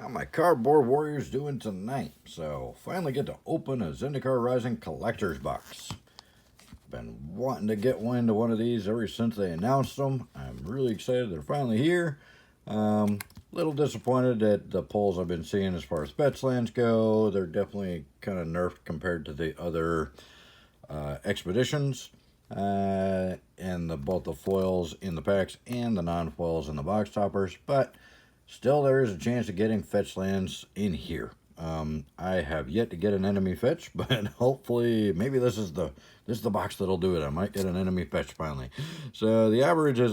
How my cardboard warriors doing tonight? So finally get to open a Zendikar Rising Collectors Box. Been wanting to get into one of these ever since they announced them. I'm really excited they're finally here. Little disappointed at the pulls I've been seeing as far as fetch lands go. They're definitely kind of nerfed compared to the other expeditions. And both the foils in the packs and the non-foils in the box toppers, but still there is a chance of getting fetch lands in here. I have yet to get an enemy fetch, but hopefully maybe this is the box that'll do it. I might get an enemy fetch finally. So the average is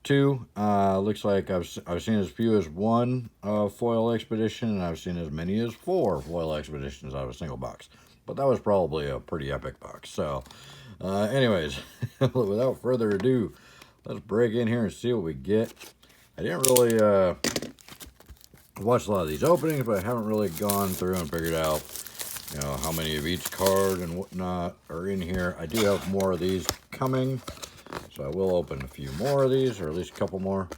2. Looks like I've seen as few as 1 foil expedition, and I've seen as many as 4 foil expeditions out of a single box. But that was probably a pretty epic box. So anyways, without further ado, let's break in here and see what we get. I didn't really watch a lot of these openings, but I haven't really gone through and figured out, you know, how many of each card and whatnot are in here. I do have more of these coming, so I will open a few more of these, or at least a couple more.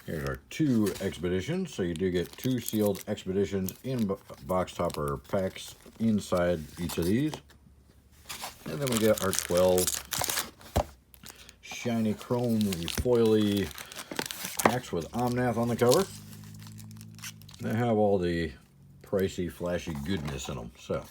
Here's our 2 expeditions, so you do get 2 sealed expeditions in box topper packs inside each of these. And then we get our 12 shiny chrome foily packs with Omnath on the cover. They have all the pricey, flashy goodness in them. So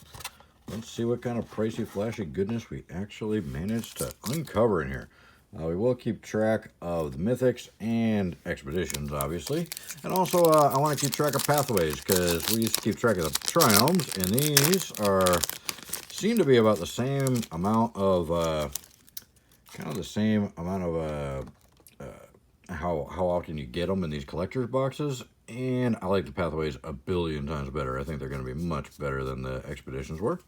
let's see what kind of pricey, flashy goodness we actually managed to uncover in here. We will keep track of the mythics and expeditions, obviously. And also, I want to keep track of pathways, because we used to keep track of the triomes, and these seem to be about the same amount of, how often you get them in these collector's boxes. And I like the pathways a billion times better. I think they're going to be much better than the expeditions were.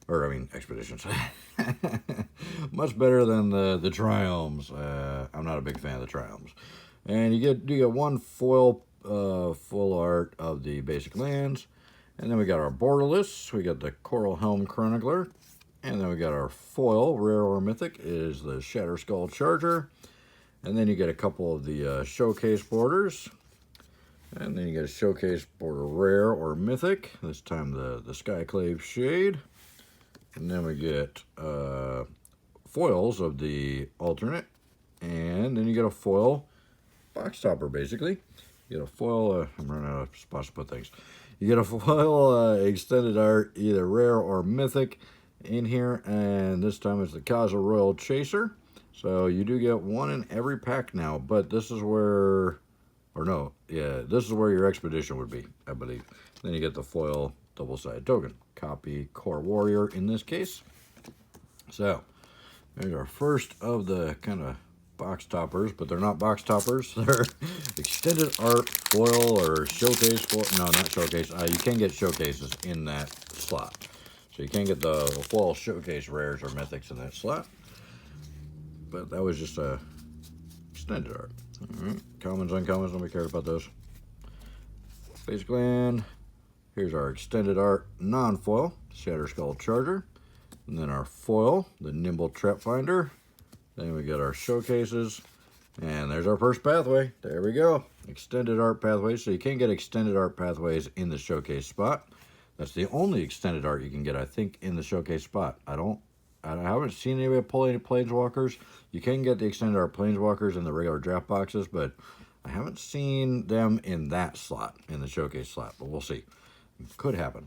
Or, I mean, expeditions. Much better than the triomes. I'm not a big fan of the triomes. And you get 1 foil full art of the basic lands. And then we got our borderless. We got the Coral Helm Chronicler. And then we got our foil, rare or mythic, is the Shatter Skull Charger. And then you get a couple of the showcase borders. And then you get a showcase border rare or mythic. This time the Skyclave Shade. And then we get foils of the alternate. And then you get a foil box topper, basically. You get a foil, I'm running out of spots to put things. You get a foil extended art, either rare or mythic in here. And this time it's the Kaza Royal Chaser. So you do get 1 in every pack now. But this is where, this is where your expedition would be, I believe. Then you get the foil double-sided token. Copy Core Warrior in this case. So there's our first of the kind of box toppers, but they're not box toppers. They're extended art foil or showcase foil. No, not showcase. You can get showcases in that slot. So you can get the foil showcase rares or mythics in that slot. But that was just a extended art. All right. Commons, uncommons, nobody cared about those. Basic land. Here's our extended art non-foil, Shatter Skull Charger. And then our foil, the Nimble Trap Finder. Then we got our showcases. And there's our first pathway. There we go. Extended art pathways. So you can get extended art pathways in the showcase spot. That's the only extended art you can get, I think, in the showcase spot. I haven't seen anybody pull any Planeswalkers. You can get the extended art Planeswalkers in the regular draft boxes, but I haven't seen them in that slot, in the showcase slot, but we'll see. It could happen.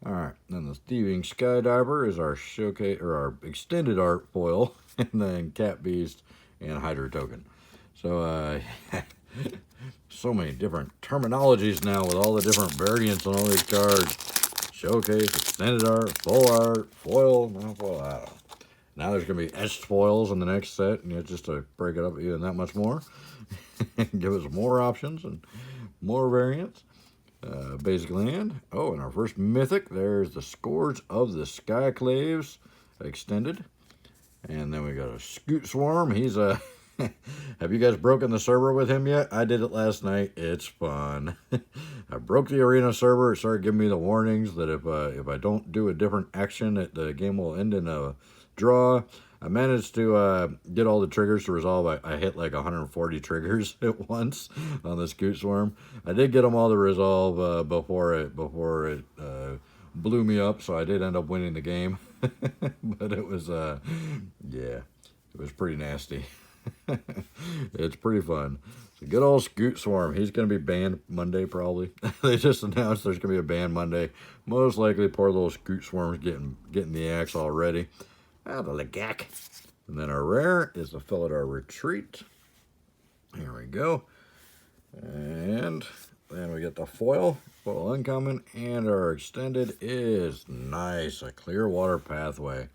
All right, then the Thieving Skydiver is our showcase, or our extended art foil, and then Cat Beast and Hydra token. So, so many different terminologies now with all the different variants on all these cards. Showcase, extended art, full art, foil, non-foil, I don't know. Now there's going to be etched foils in the next set, and just to break it up even that much more. Give us more options and more variants. Basic land. Oh, and our first mythic, there's the Scourge of the Skyclaves extended. And then we got a Scoot Swarm. He's a... Have you guys broken the server with him yet? I did it last night. It's fun. I broke the arena server. It started giving me the warnings that if I don't do a different action, the game will end in a draw. I managed to get all the triggers to resolve. I hit like 140 triggers at once on the Scoot Swarm. I did get them all to resolve before it blew me up, so I did end up winning the game. But it was yeah, it was pretty nasty. It's pretty fun. So good old Scoot Swarm. He's going to be banned Monday probably. They just announced there's going to be a ban Monday. Most likely poor little Scoot Swarm's getting the axe already. Ah, the Legak. And then our rare is the Felidar Retreat. Here we go. And then we get the foil uncommon, and our extended is nice, a Clearwater Pathway.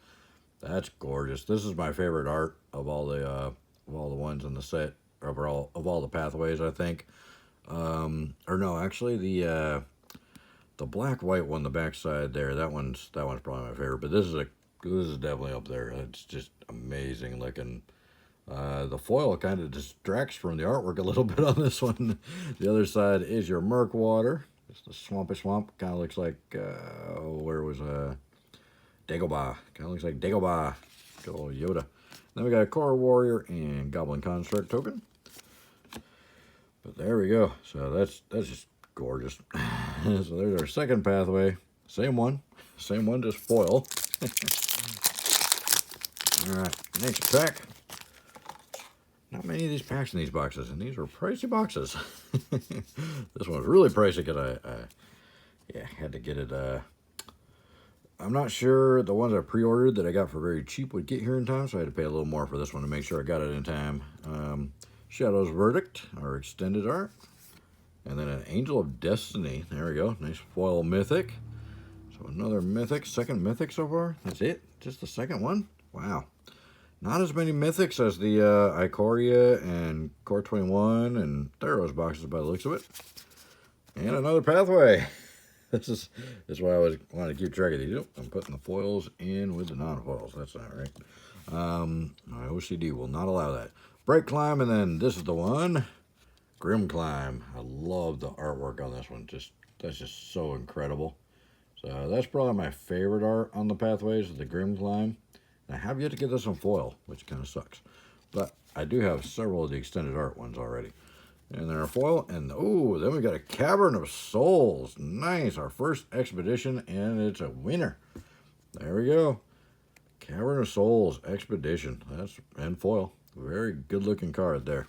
That's gorgeous. This is my favorite art of all the ones in the set, of all the pathways, I think. Or no, actually the black white one, the backside there, that one's probably my favorite. But this is definitely up there. It's just amazing looking. The foil kind of distracts from the artwork a little bit on this one. The other side is your Murkwater. It's the Swampy Swamp. Kind of looks like, where was Dagobah. Kind of looks like Dagobah. Good old Yoda. Then we got a Core Warrior and Goblin Construct token. But there we go. So that's just gorgeous. So there's our second pathway. Same one, just foil. Alright, next pack. Not many of these packs in these boxes, and these are pricey boxes. This one's really pricey because I had to get it. I'm not sure the ones I pre-ordered that I got for very cheap would get here in time, so I had to pay a little more for this one to make sure I got it in time. Shadow's Verdict, our extended art. And then an Angel of Destiny. There we go. Nice foil mythic. So another mythic, second mythic so far. That's it? Just the second one? Wow. Not as many mythics as the Ikoria and Core 21 and Theros boxes by the looks of it. And another pathway. This is why I wanted to keep track of these. Oh, I'm putting the foils in with the non-foils. That's not right. My OCD will not allow that. Bright Climb, and then this is the one. Grim Climb. I love the artwork on this one. That's just so incredible. So that's probably my favorite art on the pathways, is the Grim Climb. I have yet to get this on foil, which kind of sucks. But I do have several of the extended art ones already. And then our foil, and oh, then we got a Cavern of Souls. Nice, our first expedition, and it's a winner. There we go. Cavern of Souls Expedition. And foil. Very good looking card there.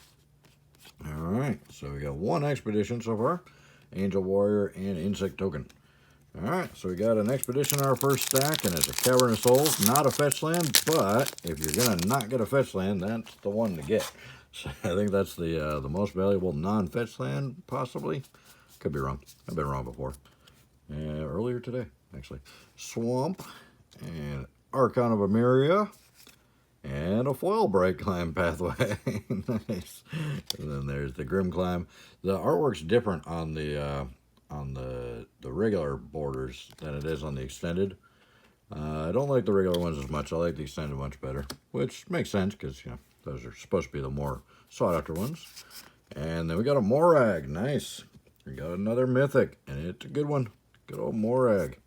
All right, so we got one expedition so far. Angel Warrior and Insect Token. All right, so we got an expedition in our first stack, and it's a Cavern of Souls, not a fetch land, but if you're gonna not get a fetch land, that's the one to get. So I think that's the most valuable non-fetch land, possibly. Could be wrong. I've been wrong before. Earlier today, actually. Swamp and Archon of Emeria and a foil Bright Climb pathway. Nice. And then there's the Grim Climb. The artwork's different on the regular borders than it is on the extended. I don't like the regular ones as much. I like the extended much better, which makes sense because, you know, those are supposed to be the more sought after ones. And then we got a Morag. Nice. We got another mythic, and it's a good one. Good old Morag.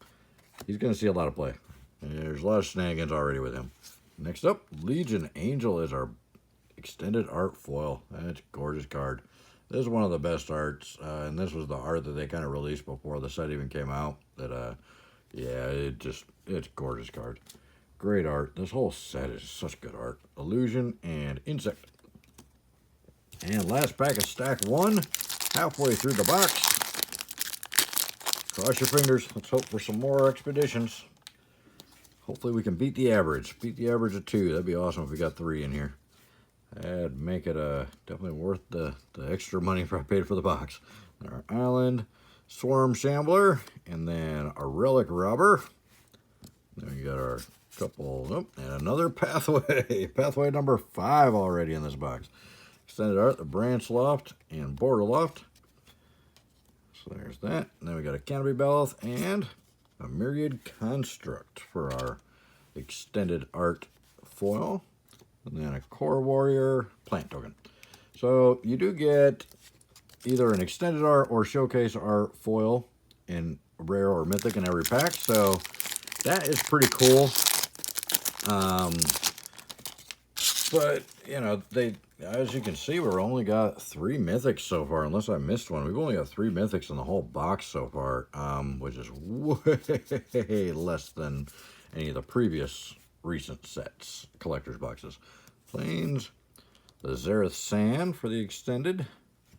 He's going to see a lot of play. And there's a lot of shenanigans already with him. Next up, Legion Angel is our extended art foil. That's a gorgeous card. This is one of the best arts, and this was the art that they kind of released before the set even came out. Yeah, it's a gorgeous card. Great art. This whole set is such good art. Illusion and Insect. And last pack of stack one, halfway through the box. Cross your fingers. Let's hope for some more expeditions. Hopefully we can beat the average. Beat the average of 2. That'd be awesome if we got 3 in here. That'd make it definitely worth the extra money I paid for the box. Our Island, Swarm Shambler, and then a Relic Robber. Then we got our couple, and another pathway. Pathway number 5 already in this box. Extended art, the Branch Loft and Border Loft. So there's that. And then we got a Canopy Baloth and a Myriad Construct for our extended art foil. And then a Core Warrior plant token. So you do get either an extended art or showcase art foil in rare or mythic in every pack. So that is pretty cool. But, you know, as you can see, we've only got 3 mythics so far, unless I missed one. We've only got 3 mythics in the whole box so far, which is way less than any of the previous recent sets, collector's boxes. Plains, the Zareth Sand for the extended,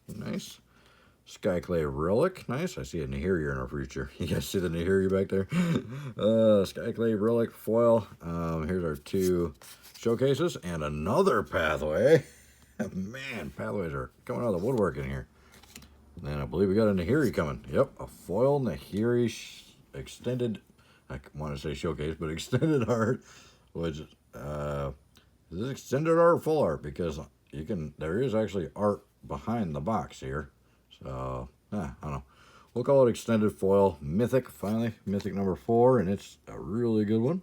nice. Skyclave Relic, nice. I see a Nahiri in our future. You guys see the Nahiri back there? Skyclave Relic foil. Here's our 2 showcases and another pathway. Man, pathways are coming out of the woodwork in here. And then I believe we got a Nahiri coming. Yep, a foil Nahiri extended. I want to say showcase, but extended art. Which is this extended art or full art? Because there is actually art behind the box here. So, I don't know. We'll call it extended foil. Mythic, finally. Mythic number 4, and it's a really good one.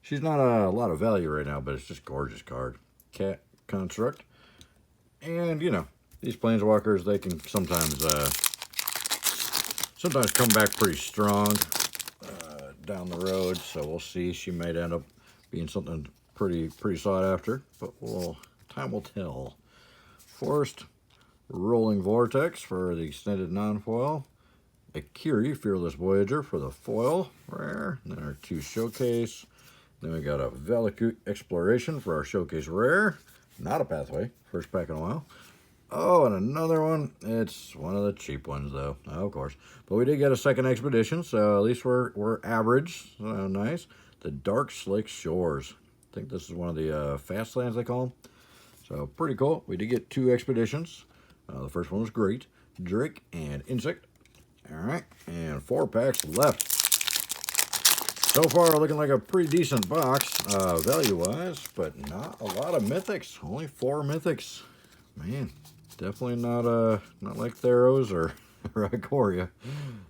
She's not a lot of value right now, but it's just gorgeous card. Cat construct. And, you know, these planeswalkers, they can sometimes come back pretty strong down the road. So we'll see. She might end up being something pretty sought after. But time will tell. Forest. Rolling Vortex for the extended non-foil. Akiri, Fearless Voyager for the foil, rare. And then our 2 showcase. Then we got a Valakut Exploration for our showcase rare. Not a pathway, first pack in a while. Oh, and another one. It's one of the cheap ones, though, of course. But we did get a second expedition, so at least we're average. So nice. The Dark Slake Shores. I think this is one of the fast lands they call them. So pretty cool. We did get 2 expeditions. The first one was great. Drake and Insect. All right, and 4 packs left. So far, looking like a pretty decent box, value-wise, but not a lot of mythics. Only 4 mythics. Man, definitely not like Theros or Ikoria,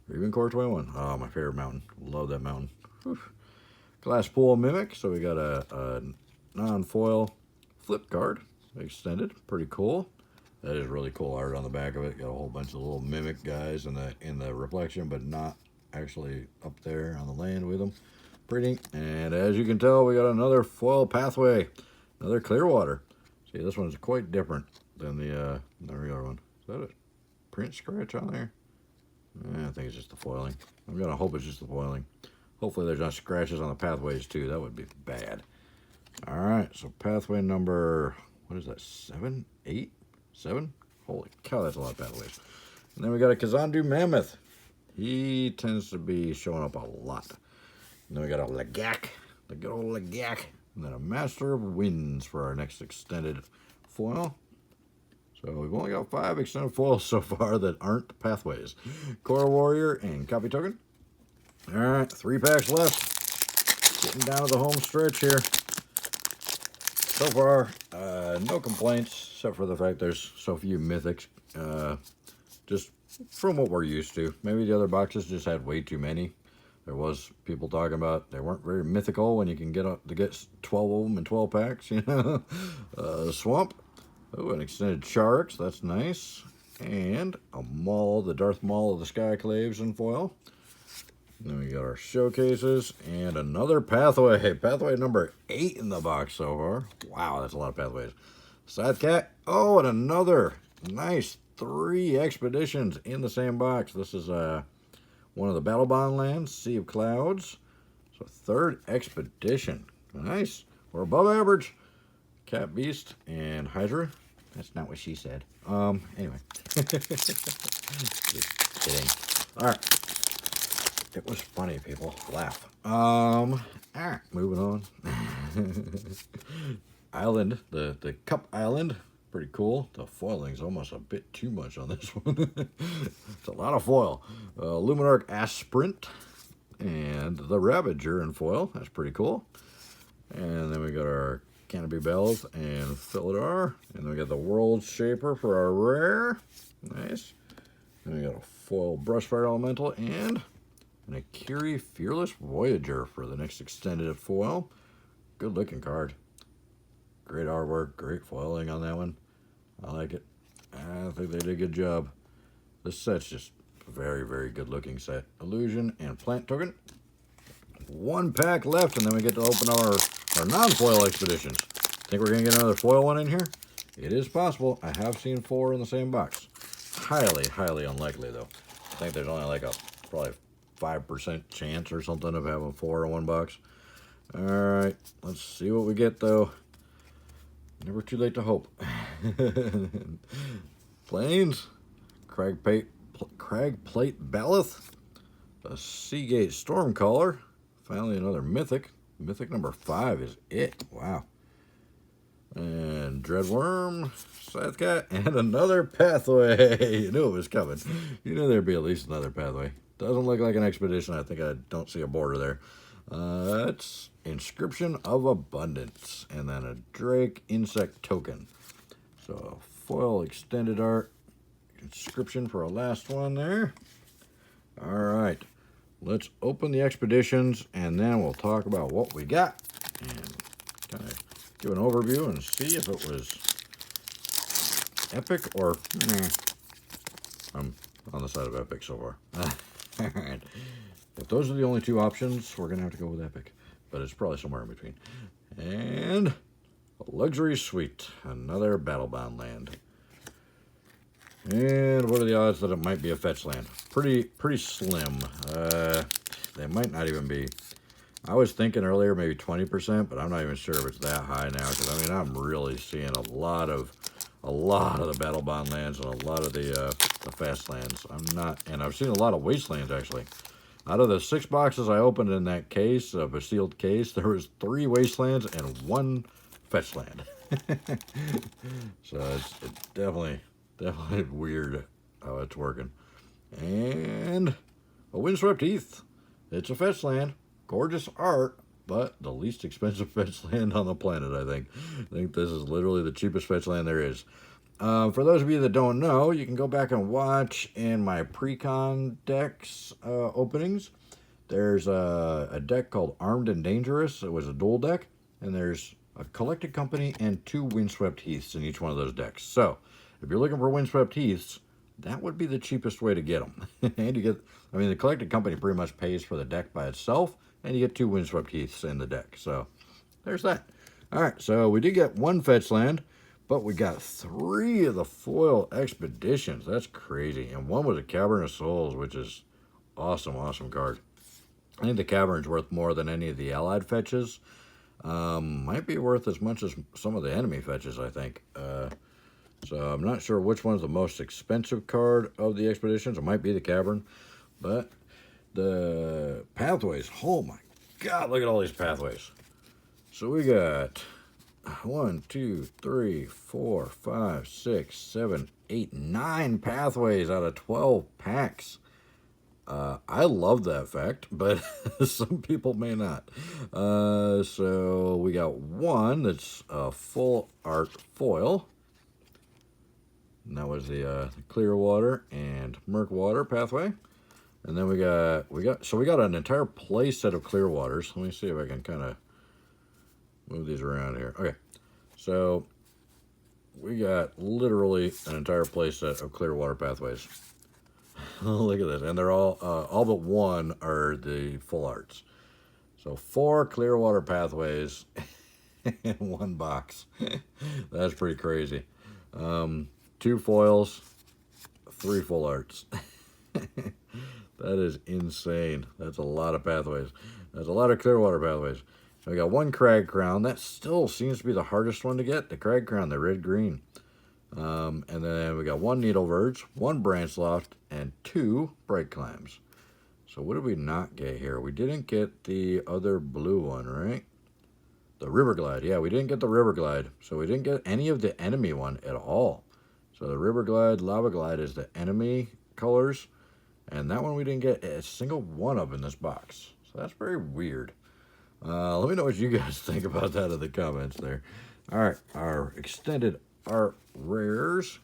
or even Core 21. Oh, my favorite mountain. Love that mountain. Whew. Glass Pool Mimic. So we got a non-foil flip card extended. Pretty cool. That is really cool art on the back of it. Got a whole bunch of little mimic guys in the reflection, but not actually up there on the land with them. Pretty. And as you can tell, we got another foil pathway. Another Clearwater. See, this one's quite different than the regular one. Is that a print scratch on there? I think it's just the foiling. I'm going to hope it's just the foiling. Hopefully there's not scratches on the pathways too. That would be bad. All right, so pathway number, what is that, 7, 8? 7? Holy cow, that's a lot of pathways. And then we got a Kazandu Mammoth. He tends to be showing up a lot. And then we got a Lagak, the good old Lagak. And then a Master of Winds for our next extended foil. So we've only got 5 extended foils so far that aren't pathways. Core Warrior and Copy Token. All right, 3 packs left. Getting down to the home stretch here. So far, no complaints, except for the fact there's so few mythics, just from what we're used to. Maybe the other boxes just had way too many. There was people talking about they weren't very mythical when you can get 12 of them in 12 packs, you know. Swamp. Oh, an extended Charix, that's nice. And a Maul, the Darth Maul of the Skyclaves in foil. Then we got our showcases and another pathway. Pathway number 8 in the box so far. Wow, that's a lot of pathways. Scythe Cat. Oh, and another nice 3 expeditions in the same box. This is one of the Battle Bond lands, Sea of Clouds. So 3rd expedition. Nice. We're above average. Cat Beast and Hydra. That's not what she said. Anyway. Just kidding. All right. It was funny, people. Laugh. Moving on. Island, the Cup Island. Pretty cool. The foiling's almost a bit too much on this one. It's a lot of foil. Luminarch Asprint and the Ravager in foil. That's pretty cool. And then we got our Canopy Bells and Philidor. And then we got the World Shaper for our rare. Nice. Then we got a foil Brushfire Elemental and an Akiri Fearless Voyager for the next extended foil. Good looking card. Great artwork, great foiling on that one. I like it. I think they did a good job. This set's just a very, very good looking set. Illusion and Plant Token. 1 pack left, and then we get to open our non-foil expeditions. Think we're going to get another foil one in here? It is possible. I have seen 4 in the same box. Highly, highly unlikely, though. I think there's only like a probably 5% chance or something of having 4 in one box. All right, let's see what we get, though. Never too late to hope. Plains, Crag Plate Ballast, a Seagate Stormcaller. Finally, another Mythic. Mythic number 5 is it. Wow. And Dreadworm, Scythecat, and another Pathway. You knew it was coming. You knew there'd be at least another Pathway. Doesn't look like an expedition. I think I don't see a border there. That's Inscription of Abundance. And then a Drake Insect Token. So, foil extended art. Inscription for a last one there. All right. Let's open the expeditions, and then we'll talk about what we got. And kind of give an overview and see if it was epic or I'm on the side of epic so far. All right. If those are the only 2 options, we're gonna have to go with epic, but it's probably somewhere in between. And a luxury suite, another Battlebound land. And what are the odds that it might be a fetch land? Pretty slim. They might not even be. I was thinking earlier maybe 20%, but I'm not even sure if it's that high now, because I mean I'm really seeing a lot of the Battlebound lands and a lot of the fast lands. And I've seen a lot of wastelands actually. Out of the 6 boxes I opened in that case, of a sealed case, there was 3 wastelands and 1 fetch land. So it's definitely weird how it's working. And a Windswept Heath. It's a fetch land. Gorgeous art, but the least expensive fetch land on the planet, I think. I think this is literally the cheapest fetch land there is. For those of you that don't know, you can go back and watch in my pre-con decks openings. There's a deck called Armed and Dangerous. It was a dual deck, and there's a Collected Company and 2 Windswept Heaths in each one of those decks. So, if you're looking for Windswept Heaths, that would be the cheapest way to get them. And you get, I mean, the Collected Company pretty much pays for the deck by itself, and you get 2 Windswept Heaths in the deck. So, there's that. All right, so we did get 1 fetch land, but we got 3 of the foil expeditions. That's crazy. And 1 was a Cavern of Souls, which is awesome, awesome card. I think the Cavern's worth more than any of the allied fetches. Might be worth as much as some of the enemy fetches, I think. So I'm not sure which one's the most expensive card of the expeditions. It might be the Cavern, but the pathways, oh my god, look at all these pathways. So we got 1, 2, 3, 4, 5, 6, 7, 8, 9 pathways out of 12 packs. I love that fact, but some people may not. So we got 1 that's a full art foil. And that was the Clearwater and Murkwater pathway. And then we got an entire play set of Clearwaters. Let me see if I can kind of move these around here. Okay, so we got literally an entire play set of Clearwater pathways. Look at this, and they're all but 1 are the full arts. So 4 Clearwater pathways in 1 box. That's pretty crazy. 2 foils, 3 full arts. That is insane. That's a lot of pathways. That's a lot of Clearwater pathways. So we got 1 Crag Crown. That still seems to be the hardest one to get, the Crag Crown, the red-green. And then we got 1 Needle Verge, 1 Branch Loft, and 2 Bright Climbs. So what did we not get here? We didn't get the other blue one, right? The River Glide. Yeah, we didn't get the River Glide. So we didn't get any of the enemy one at all. So the River Glide, Lava Glide is the enemy colors. And that one we didn't get a single one of in this box. So that's very weird. Let me know what you guys think about that in the comments there. All right, our extended art rares.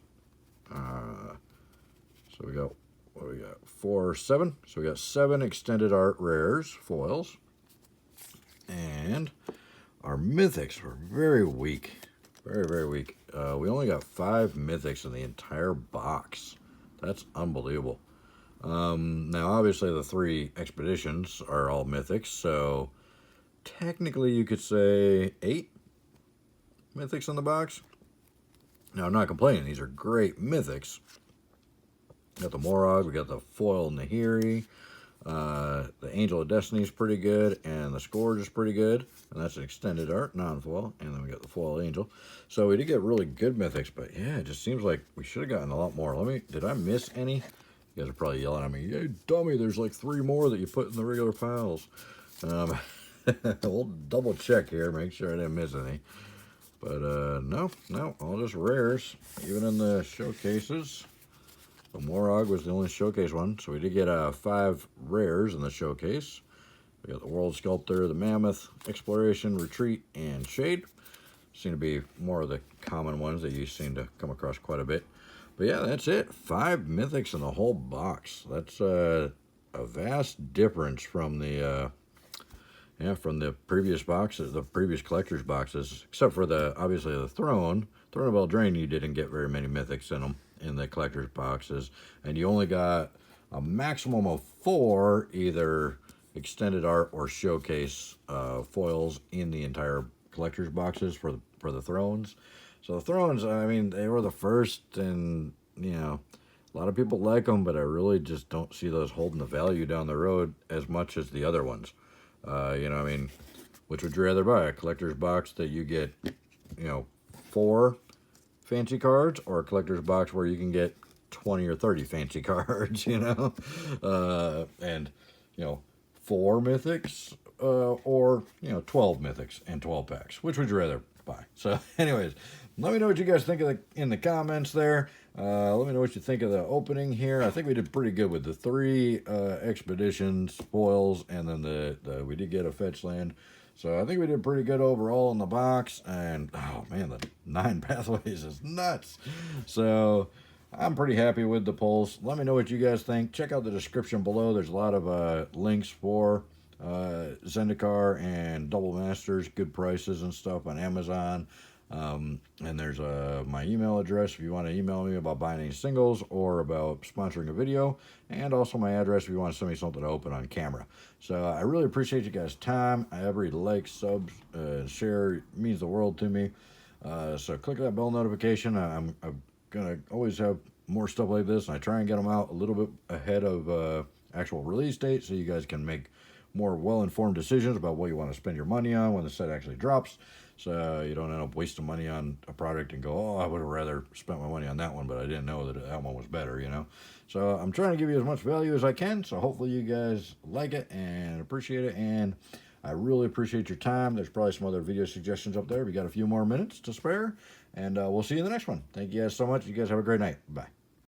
So we got, what do we got? 4, 7. So we got 7 extended art rares, foils. And our mythics were very weak. Very, very weak. We only got 5 mythics in the entire box. That's unbelievable. Now, obviously, the 3 expeditions are all mythics, so technically you could say 8. mythics in the box. Now, I'm not complaining. These are great mythics. We got the Morog, we got the foil Nahiri. The Angel of Destiny is pretty good, and the Scourge is pretty good, and that's an extended art, non-foil, and then we got the foil Angel. So we did get really good mythics, but yeah, it just seems like we should have gotten a lot more. Did I miss any? You guys are probably yelling at me, "Hey, dummy, there's like 3 more that you put in the regular piles." We'll double check here, make sure I didn't miss any. But no, all just rares, even in the showcases. The Morog was the only showcase one, so we did get 5 rares in the showcase. We got the World Sculptor, the Mammoth, Exploration, Retreat, and Shade. Seem to be more of the common ones that you seem to come across quite a bit. But yeah, that's it. 5 mythics in the whole box. That's a vast difference from the previous boxes, the previous collector's boxes, except for obviously the Throne of Eldraine. You didn't get very many mythics in them in the collector's boxes, and you only got a maximum of 4 either extended art or showcase foils in the entire collector's boxes for the Thrones. So the Thrones, I mean, they were the first, and a lot of people like them, but I really just don't see those holding the value down the road as much as the other ones. I mean, which would you rather buy? A collector's box that you get, 4 fancy cards, or a collector's box where you can get 20 or 30 fancy cards, and 4 mythics, or 12 mythics and 12 packs. Which would you rather buy? So anyways, let me know what you guys think in the comments there. Let me know what you think of the opening here. I think we did pretty good with the 3 expeditions, foils, and then we did get a fetch land. So I think we did pretty good overall in the box. And, oh man, the 9 pathways is nuts. So I'm pretty happy with the pulls. Let me know what you guys think. Check out the description below. There's a lot of links for Zendikar and Double Masters, good prices and stuff on Amazon. And there's my email address if you want to email me about buying any singles or about sponsoring a video, and also my address if you want to send me something to open on camera. So I really appreciate you guys' time. Every like, sub, share means the world to me. So click that bell notification. I'm gonna always have more stuff like this, and I try and get them out a little bit ahead of actual release date, so you guys can make more well-informed decisions about what you want to spend your money on when the set actually drops, so you don't end up wasting money on a product and go, oh, I would have rather spent my money on that one, but I didn't know that one was better, So I'm trying to give you as much value as I can, so hopefully you guys like it and appreciate it, and I really appreciate your time. There's probably some other video suggestions up there if you got a few more minutes to spare, and we'll see you in the next one. Thank you guys so much. You guys have a great night. Bye.